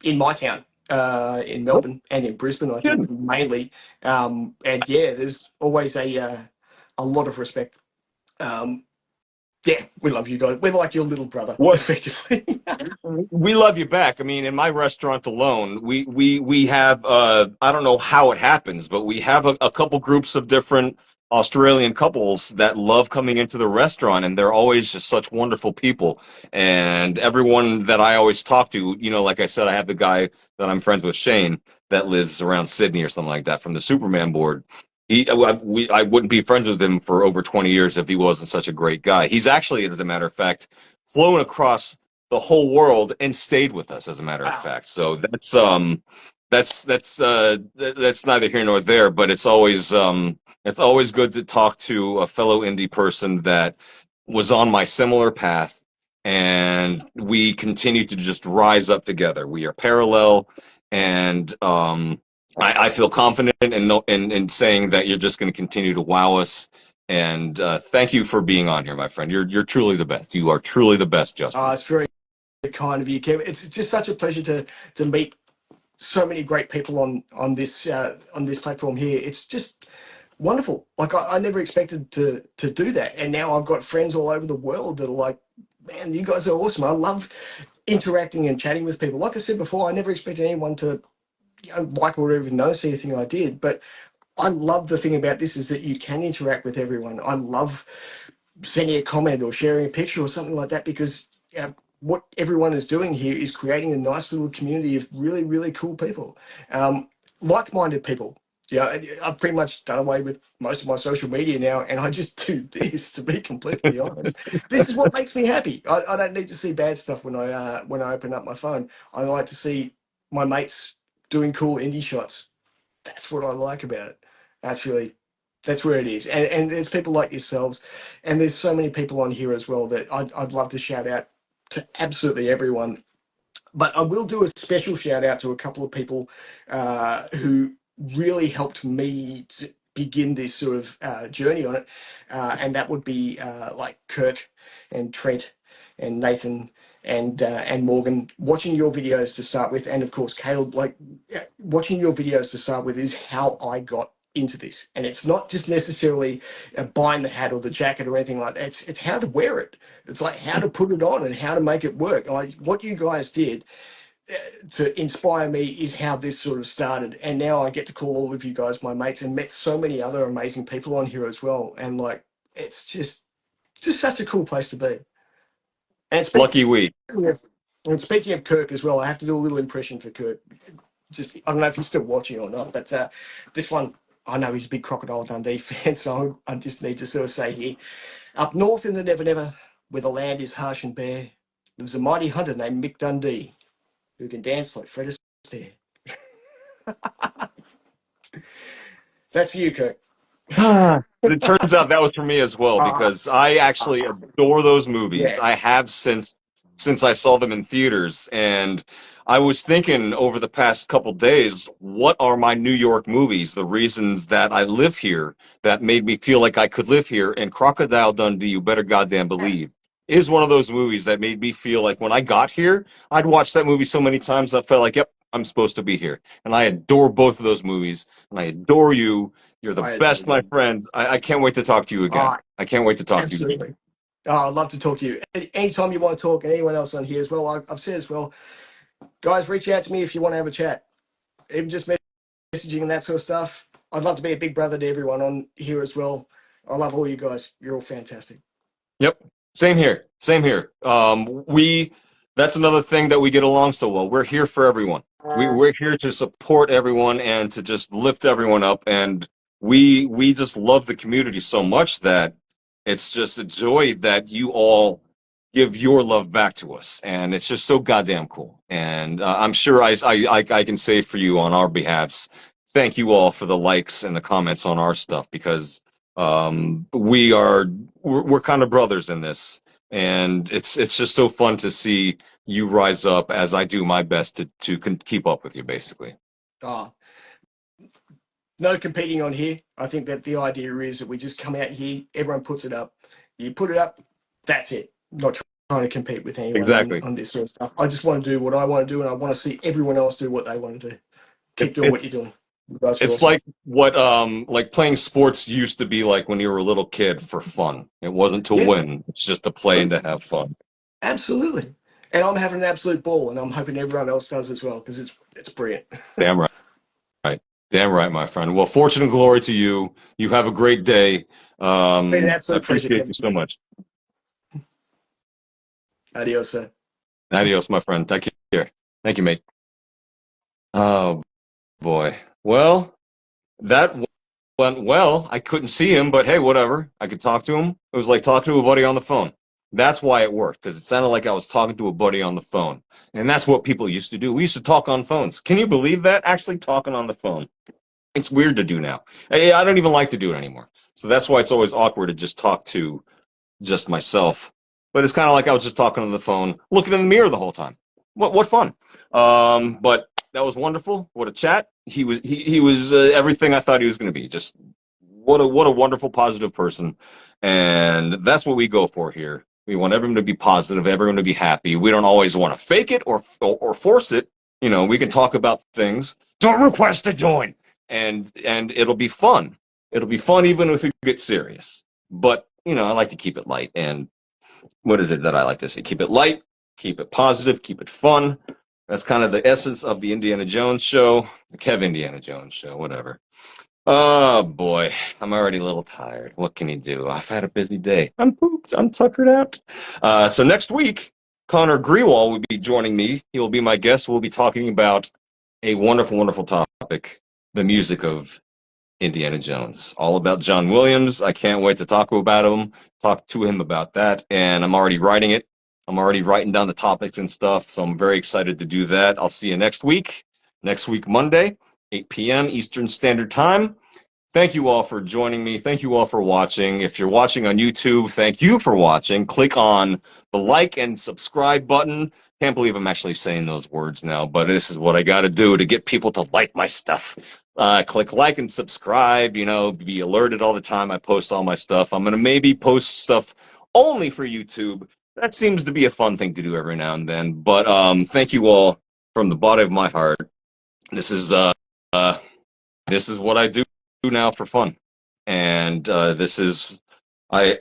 in my town, in No Melbourne and in Brisbane, I think kidding. mainly. And yeah, there's always a lot of respect. Um, yeah, we love you guys. We're like your little brother, What effectively. we love you back. I mean, in my restaurant alone, we have I don't know how it happens, but we have a couple groups of different Australian couples that love coming into the restaurant, and they're always just such wonderful people. And everyone that I always talk to, you know, like I said, I have the guy that I'm friends with, Shane, that lives around Sydney or something like that from the Superman board. I wouldn't be friends with him for over 20 years if he wasn't such a great guy. He's actually, as a matter of fact, flown across the whole world and stayed with us, as a matter of Wow. fact. So that's neither here nor there, but it's always good to talk to a fellow indie person that was on my similar path, and we continue to just rise up together. We are parallel, and I feel confident in saying that you're just going to continue to wow us. And thank you for being on here, my friend. You're truly the best. You are truly the best, Justin. It's very kind of you, Kevin. It's just such a pleasure to meet so many great people on this platform here. It's just wonderful. Like I never expected to do that, and now I've got friends all over the world that are like, man, you guys are awesome. I love interacting and chatting with people. Like I said before, I never expected anyone to like or even notice anything I did, but I love the thing about this is that you can interact with everyone. I love sending a comment or sharing a picture or something like that because what everyone is doing here is creating a nice little community of really, really cool people, like-minded people. Yeah, I've pretty much done away with most of my social media now, and I just do this. To be completely honest, this is what makes me happy. I don't need to see bad stuff when I open up my phone. I like to see my mates doing cool indie shots. That's what I like about it. That's really, that's where it is. And there's people like yourselves, and there's so many people on here as well that I'd love to shout out to absolutely everyone. But I will do a special shout out to a couple of people who really helped me to begin this sort of journey on it. And that would be like Kirk and Trent and Nathan and Morgan. Watching your videos to start with, and of course Caleb, like watching your videos to start with is how I got into this. And it's not just necessarily buying the hat or the jacket or anything like that. It's how to wear it. It's like how to put it on and how to make it work. Like what you guys did to inspire me is how this sort of started. And now I get to call all of you guys my mates and met so many other amazing people on here as well. And like, it's just such a cool place to be. And Lucky we. speaking of Kirk as well, I have to do a little impression for Kirk. Just, I don't know if he's still watching or not, but this one, I know he's a big Crocodile Dundee fan, so I just need to sort of say here, up north in the Never Never, where the land is harsh and bare, lives a mighty hunter named Mick Dundee, who can dance like Fred Astaire. That's for you, Kirk. It turns out that was for me as well Uh, because I actually adore those movies. yeah. I have since I saw them in theaters, and I was thinking over the past couple days, what are my New York movies? The reasons that I live here that made me feel like I could live here. And Crocodile Dundee, you better goddamn believe, is one of those movies that made me feel like when I got here, I'd watched that movie so many times I felt like, yep, I'm supposed to be here. And I adore both of those movies, and I adore you. You're the I adore best, my you. friend. I can't wait to talk to you again. I can't wait to talk to you again. Absolutely. Oh, I'd love to talk to you. Anytime you want to talk, and anyone else on here as well, I've said as well, guys, reach out to me if you want to have a chat. Even just messaging and that sort of stuff. I'd love to be a big brother to everyone on here as well. I love all you guys. You're all fantastic. Yep. Same here. Same here. That's another thing that we get along so well. We're here for everyone. We're here to support everyone and to just lift everyone up. And we just love the community so much that it's just a joy that you all give your love back to us. And it's just so goddamn cool. And I'm sure I can say for you on our behalfs, thank you all for the likes and the comments on our stuff because we're kind of brothers in this, and it's just so fun to see you rise up as I do my best to keep up with you, basically. Oh, no competing on here. I think that the idea is that we just come out here, everyone puts it up, you put it up, that's it. Not trying to compete with anyone Exactly. on this sort of stuff. I just want to do what I want to do, and I want to see everyone else do what they want to do. Keep It's doing it's what you're doing. You guys are it's awesome. like what like playing sports used to be like when you were a little kid for fun. It wasn't to Yeah, win. It's just to play and to have fun. absolutely. And I'm having an absolute ball, and I'm hoping everyone else does as well because it's brilliant. Damn right. Right. Damn right, my friend. Well, fortune and glory to you. You have a great day. Been an I absolute pleasure, appreciate you Kevin. so much. Adios, sir. Adios, my friend. Take care. Thank you, mate. Oh boy. Well, that went well. I couldn't see him, but hey, whatever. I could talk to him. It was like talking to a buddy on the phone. That's why it worked, because it sounded like I was talking to a buddy on the phone. And that's what people used to do. We used to talk on phones. Can you believe that? Actually talking on the phone. It's weird to do now. I don't even like to do it anymore. So that's why it's always awkward to just talk to just myself. But it's kind of like I was just talking on the phone, looking in the mirror the whole time. What fun! But that was wonderful. What a chat. He was everything I thought he was going to be. Just what a wonderful, positive person, and that's what we go for here. We want everyone to be positive, everyone to be happy. We don't always want to fake it or force it. You know, we can talk about things. Don't request to join, and it'll be fun. It'll be fun even if we get serious. But you know, I like to keep it light. And what is it that I like to say? Keep it light, keep it positive, keep it fun. That's kind of the essence of the Indiana Jones show, the Kevindiana Jones show, whatever. Oh boy, I'm already a little tired. What can you do? I've had a busy day. I'm pooped. I'm tuckered out. So next week, Connor Grewal will be joining me. He will be my guest. We'll be talking about a wonderful, wonderful topic: the music of Indiana Jones. All about John Williams. I can't wait to talk to him about that. And I'm already writing it. I'm already writing down the topics and stuff. So I'm very excited to do that. I'll see you next week. Next week, Monday, 8 p.m. Eastern Standard Time. Thank you all for joining me. Thank you all for watching. If you're watching on YouTube, thank you for watching. Click on the like and subscribe button. Can't believe I'm actually saying those words now, but this is what I got to do to get people to like my stuff. Click like and subscribe, you know, be alerted all the time. I post all my stuff. I'm going to maybe post stuff only for YouTube. That seems to be a fun thing to do every now and then. But thank you all from the bottom of my heart. This is uh, this is what I do now for fun. And this is, I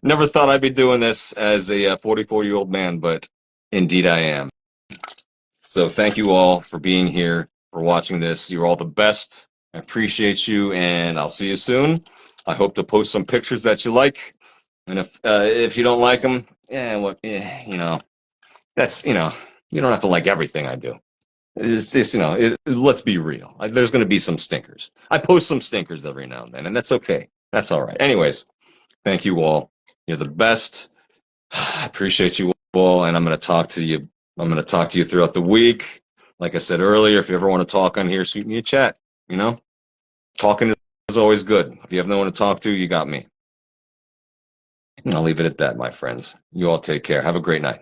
never thought I'd be doing this as a 44-year-old man, but indeed I am. So thank you all for being here, for watching this. You're all the best. I appreciate you, and I'll see you soon. I hope to post some pictures that you like. And if you don't like them, yeah, well, you know, that's, you know, you don't have to like everything I do. It's you know, let's be real. There's going to be some stinkers. I post some stinkers every now and then, and that's okay. That's all right. Anyways, thank you all. You're the best. I appreciate you all, and I'm going to talk to you. I'm going to talk to you throughout the week. Like I said earlier, if you ever want to talk on here, shoot me a chat. You know, talking is always good. If you have no one to talk to, you got me. And I'll leave it at that, my friends. You all take care. Have a great night.